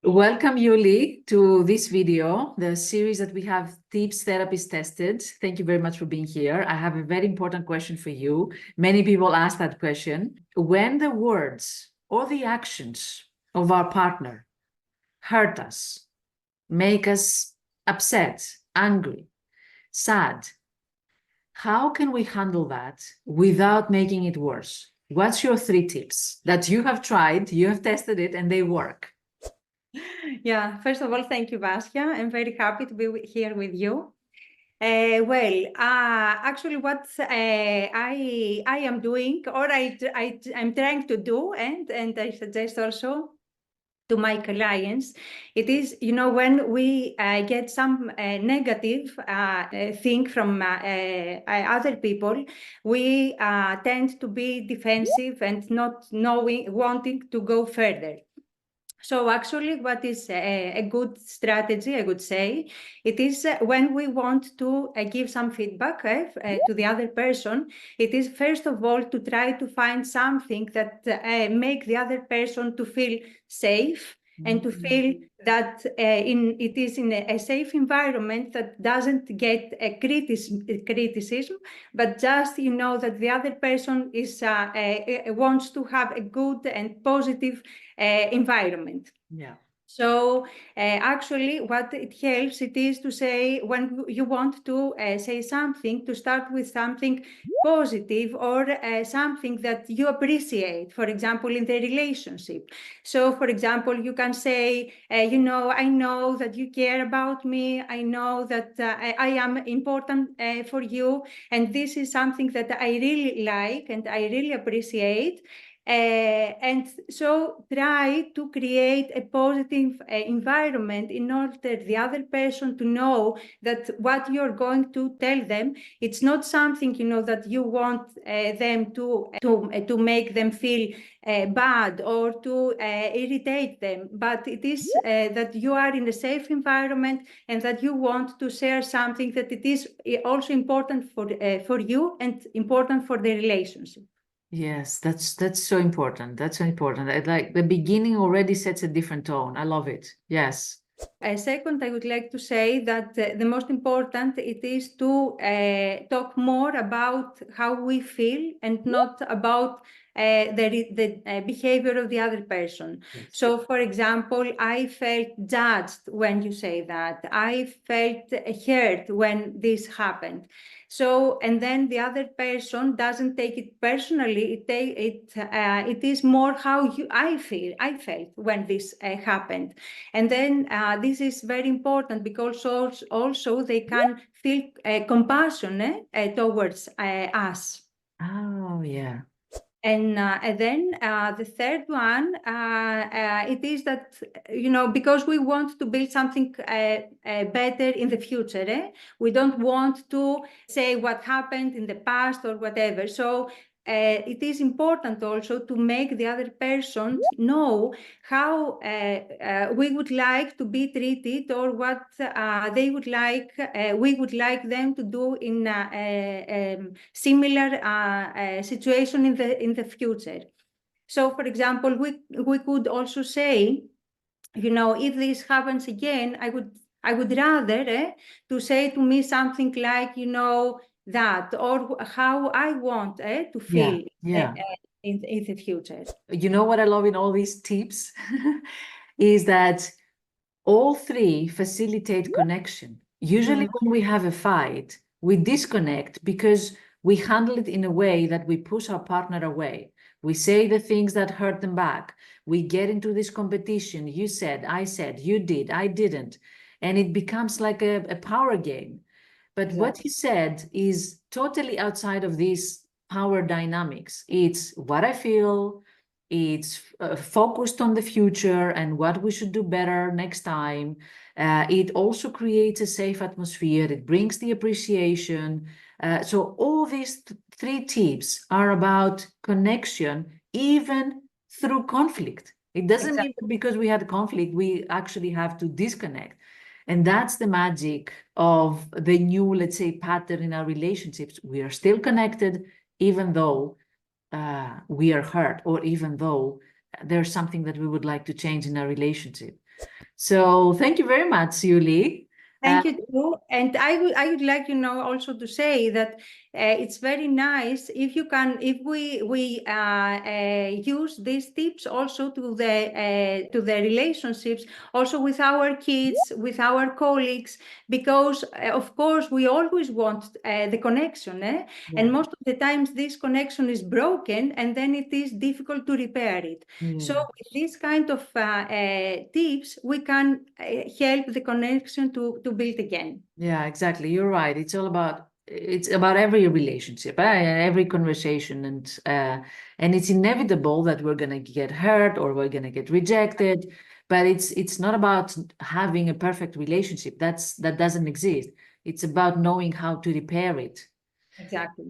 Welcome, Giouli, to this video, the series that we have Tips Therapists Tested. Thank you very much for being here. I have a very important question for you. Many people ask that question. When the words or the actions of our partner hurt us, make us upset, angry, sad, how can we handle that without making it worse? What's your 3 tips that you have tried, you have tested it, and they work? Yeah, first of all, thank you, Vassia. I'm very happy to be here with you. Actually, what I am doing, or I'm trying to do, and I suggest also to my clients, it is, when we get some negative thing from other people, we tend to be defensive and not wanting to go further. So actually, what is a good strategy, I would say, it is when we want to give some feedback to the other person, it is first of all to try to find something that make the other person to feel safe and to feel that it is in a safe environment that doesn't get a criticism, but just that the other person is wants to have a good and positive environment. Yeah. So actually, what it helps, it is to say when you want to say something, to start with something positive or something that you appreciate, for example, in the relationship. So, for example, you can say, I know that you care about me. I know that I am important for you. And this is something that I really like and I really appreciate. And so try to create a positive environment in order the other person to know that what you're going to tell them, it's not something, that you want them to make them feel bad or to irritate them, but it is that you are in a safe environment and that you want to share something that it is also important for you and important for the relationship. Yes, that's so important. That's so important. Like the beginning already sets a different tone. I love it. Yes. Second, I would like to say that the most important it is to talk more about how we feel and not about the behavior of the other person. Yes. So, for example, I felt judged when you say that. I felt hurt when this happened. So, and then the other person doesn't take it personally. It is more how I felt when this happened. And then this is very important because also they can feel compassion towards us. Oh, yeah. And then the third one, it is that, because we want to build something better in the future. We don't want to say what happened in the past or whatever. So it is important also to make the other person know how we would like to be treated or what they would like, we would like them to do in a similar situation in the future. So, for example, we could also say, if this happens again, I would rather to say to me something like, that, or how I want to feel in the future. You know what I love in all these tips is that all 3 facilitate connection. Usually when we have a fight, we disconnect because we handle it in a way that we push our partner away. We say the things that hurt them back. We get into this competition. You said, I said, you did, I didn't. And it becomes like a power game. But what he said is totally outside of these power dynamics. It's what I feel, it's focused on the future and what we should do better next time. It also creates a safe atmosphere. It brings the appreciation. So all these 3 tips are about connection, even through conflict. It doesn't mean that because we had conflict, we actually have to disconnect. And that's the magic of the new, let's say, pattern in our relationships. We are still connected, even though we are hurt, or even though there's something that we would like to change in our relationship. So thank you very much, Giouli. Thank you too. And I would like, also to say that it's very nice if you can, if we use these tips also to the relationships, also with our kids, with our colleagues, because of course we always want the connection, and most of the times this connection is broken, and then it is difficult to repair it. So with this kind of tips, we can help the connection to build again. Yeah, exactly. You're right. It's about every relationship, every conversation, and it's inevitable that we're gonna get hurt or we're gonna get rejected. But it's not about having a perfect relationship. That doesn't exist. It's about knowing how to repair it. Exactly.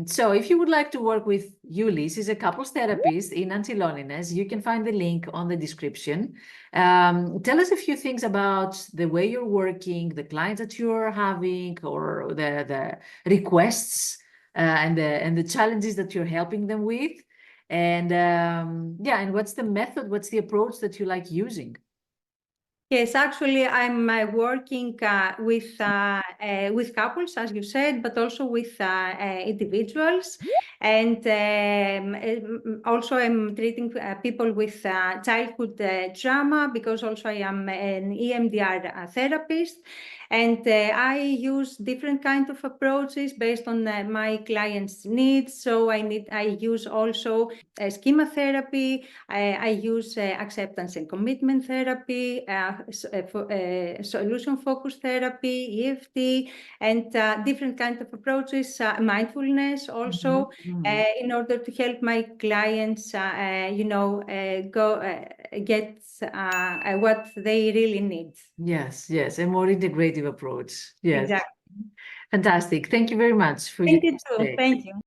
So if you would like to work with Giouli, she's a couples therapist in anti-loneliness. You can find the link on the description. Tell us a few things about the way you're working, the clients that you're having, or the requests and the challenges that you're helping them with. And and what's the method, what's the approach that you like using? Yes, actually, I'm working with couples, as you said, but also with individuals, and also I'm treating people with childhood trauma, because also I am an EMDR therapist, and I use different kinds of approaches based on my clients' needs. So I use also schema therapy. I use acceptance and commitment therapy, solution-focused therapy, EFT, and different kinds of approaches, mindfulness also, in order to help my clients, get what they really need. Yes, a more integrative approach. Yes. Exactly. Fantastic. Thank you very much for Thank your you too. today. Thank you.